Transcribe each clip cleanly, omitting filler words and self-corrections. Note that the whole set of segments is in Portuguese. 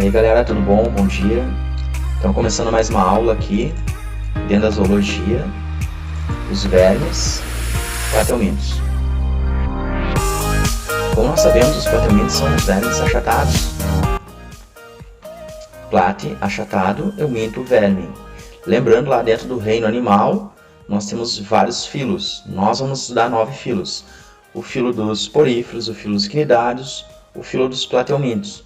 E aí galera, tudo bom? Bom dia. Então começando mais uma aula aqui dentro da zoologia, os vermes plateumintos. Como nós sabemos, os plateumintos são os vermes achatados. Plate, achatado, euminto, verme. Lembrando, lá dentro do reino animal, nós temos vários filos. Nós vamos estudar 9 filos. O filo dos poríferos, o filo dos quinidários, o filo dos plateumintos.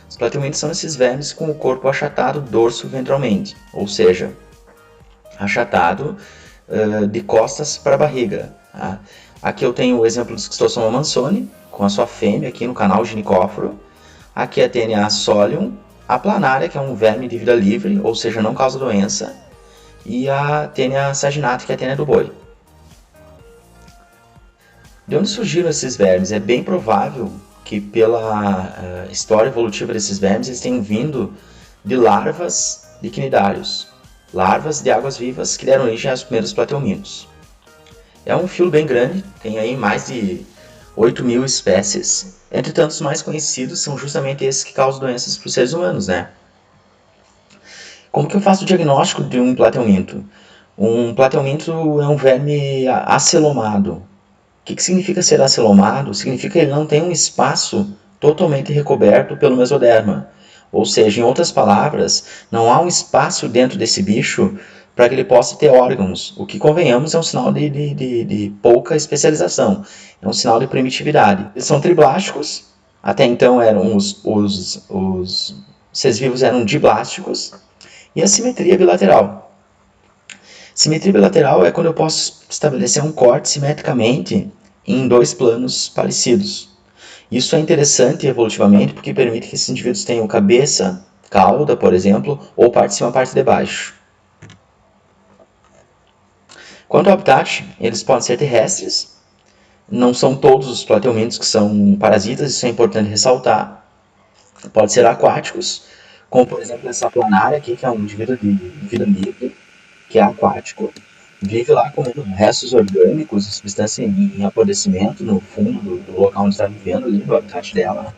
Os plateumintos são esses vermes com o corpo achatado dorso-ventralmente, ou seja, achatado de costas para a barriga. Tá? Aqui eu tenho o exemplo do Schistosoma mansoni, com a sua fêmea aqui no canal ginicóforo. Aqui a TNA solium, a planária, que é um verme de vida livre, ou seja, não causa doença, e a TNA saginata, que é a TNA do boi. De onde surgiram esses vermes? É bem provável que pela história evolutiva desses vermes, eles tenham vindo de larvas de quinidários, larvas de águas-vivas que deram origem aos primeiros plateumintos. É um filo bem grande, tem aí mais de 8.000 espécies, entretanto os mais conhecidos são justamente esses que causam doenças para os seres humanos, né? Como que eu faço o diagnóstico de um plateuminto? Um plateuminto é um verme acelomado. O que significa ser acelomado? Significa que ele não tem um espaço totalmente recoberto pelo mesoderma. Ou seja, em outras palavras, não há um espaço dentro desse bicho para que ele possa ter órgãos. O que, convenhamos, é um sinal de pouca especialização. É um sinal de primitividade. Eles são triblásticos. Até então eram os seres vivos eram diblásticos. E a simetria bilateral. Simetria bilateral é quando eu posso estabelecer um corte simetricamente em dois planos parecidos. Isso é interessante evolutivamente porque permite que esses indivíduos tenham cabeça, cauda, por exemplo, ou parte de cima, parte de baixo. Quanto ao habitat, eles podem ser terrestres. Não são todos os plateumintos que são parasitas, isso é importante ressaltar. Podem ser aquáticos, como por exemplo essa planária aqui, que é um indivíduo de vida livre, que é aquático, vive lá comendo restos orgânicos, substância em apodrecimento no fundo do local onde está vivendo, ali no habitat dela.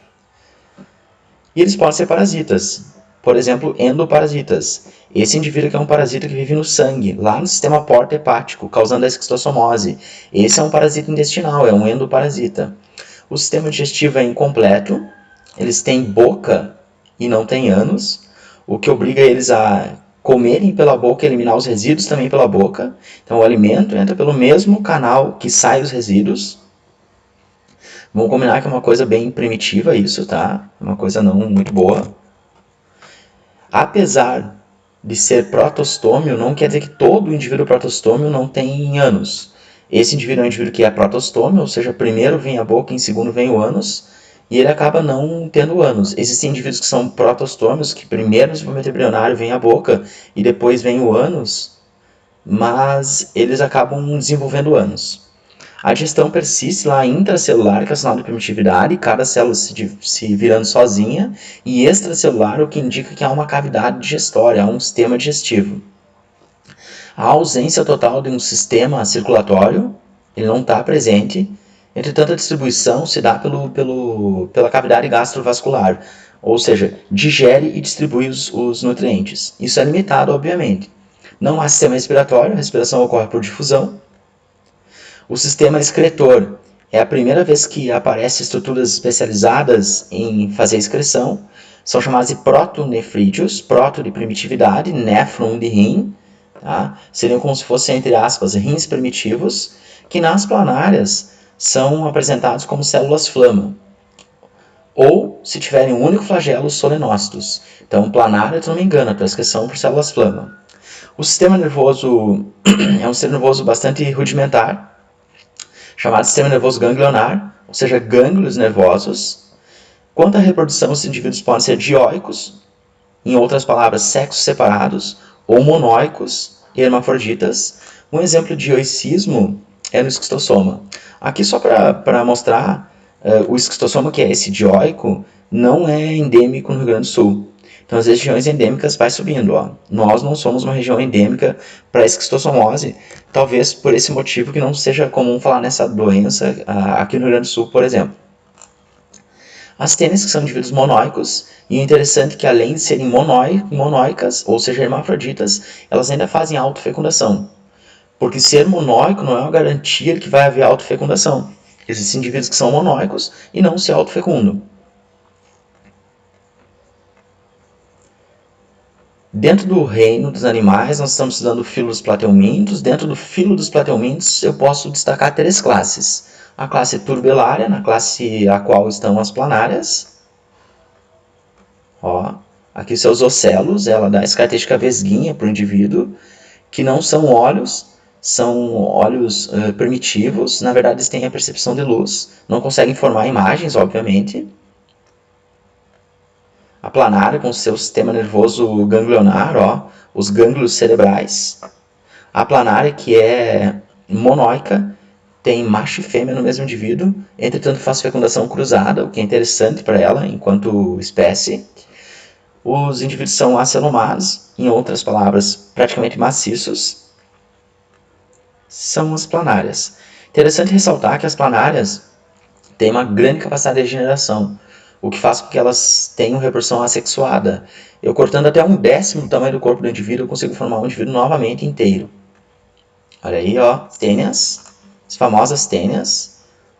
E eles podem ser parasitas, por exemplo, endoparasitas. Esse indivíduo que é um parasita que vive no sangue, lá no sistema porto-hepático, causando a esquistossomose. Esse é um parasita intestinal, é um endoparasita. O sistema digestivo é incompleto, eles têm boca e não têm ânus, o que obriga eles a comerem pela boca e eliminar os resíduos também pela boca. Então o alimento entra pelo mesmo canal que sai os resíduos. Vamos combinar que é uma coisa bem primitiva isso, tá? Uma coisa não muito boa. Apesar de ser protostômio, não quer dizer que todo indivíduo protostômio não tem ânus. Esse indivíduo é um indivíduo que é protostômio, ou seja, primeiro vem a boca, em segundo vem o ânus, e ele acaba não tendo ânus. Existem indivíduos que são protostômios, que primeiro no desenvolvimento embrionário vem a boca e depois vem o ânus, mas eles acabam desenvolvendo ânus. A digestão persiste lá intracelular, que é o sinal de primitividade, cada célula se virando sozinha, e extracelular, o que indica que há uma cavidade digestória, há um sistema digestivo. A ausência total de um sistema circulatório, ele não está presente. Entretanto, a distribuição se dá pela cavidade gastrovascular, ou seja, digere e distribui os nutrientes. Isso é limitado, obviamente. Não há sistema respiratório, a respiração ocorre por difusão. O sistema excretor é a primeira vez que aparecem estruturas especializadas em fazer excreção. São chamadas de protonefrídeos, proto de primitividade, néfron de rim. Tá? Seriam como se fossem, entre aspas, rins primitivos, que nas planárias são apresentados como células flama, ou, se tiverem um único flagelo, solenócitos. Então, planária, se não me engano, a tua excreção por células flama. O sistema nervoso é um sistema nervoso bastante rudimentar, chamado sistema nervoso ganglionar, ou seja, gânglios nervosos. Quanto à reprodução, os indivíduos podem ser dioicos, em outras palavras, sexos separados, ou monóicos, hermafroditas. Um exemplo de dioicismo é no esquistossoma. Aqui só para mostrar, o esquistossoma, que é esse dioico, não é endêmico no Rio Grande do Sul. Então as regiões endêmicas vai subindo. Ó. Nós não somos uma região endêmica para a esquistossomose, talvez por esse motivo que não seja comum falar nessa doença aqui no Rio Grande do Sul, por exemplo. As tênias, que são indivíduos monóicos, e o interessante é que além de serem monóicas, ou seja, hermafroditas, elas ainda fazem autofecundação. Porque ser monóico não é uma garantia de que vai haver autofecundação. Existem indivíduos que são monóicos e não se autofecundam. Dentro do reino dos animais, nós estamos estudando o filo dos plateumintos. Dentro do filo dos plateumintos, eu posso destacar 3 classes. A classe turbelária, na classe a qual estão as planárias. Ó, aqui seus ocelos, ela dá essa característica vesguinha para o indivíduo, que não são olhos, são olhos primitivos. Na verdade, eles têm a percepção de luz, não conseguem formar imagens, obviamente. A planária com seu sistema nervoso ganglionar, ó, os gânglios cerebrais. A planária, que é monóica, tem macho e fêmea no mesmo indivíduo, entretanto faz fecundação cruzada, o que é interessante para ela enquanto espécie. Os indivíduos são acelomados, em outras palavras, praticamente maciços. São as planárias. Interessante ressaltar que as planárias têm uma grande capacidade de regeneração, o que faz com que elas tenham reprodução assexuada. Eu cortando até 1/10 do tamanho do corpo do indivíduo, eu consigo formar um indivíduo novamente inteiro. Olha aí, ó, tênias, as famosas tênias,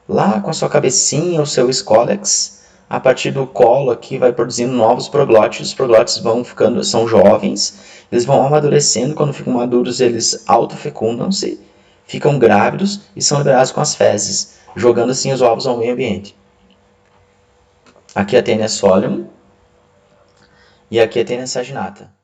lá com a sua cabecinha, o seu escólex, a partir do colo aqui vai produzindo novos proglótides. Os proglótides vão ficando, são jovens, eles vão amadurecendo, quando ficam maduros eles autofecundam-se, ficam grávidos e são liberados com as fezes, jogando assim os ovos ao meio ambiente. Aqui a tênia solium e aqui a tênia saginata.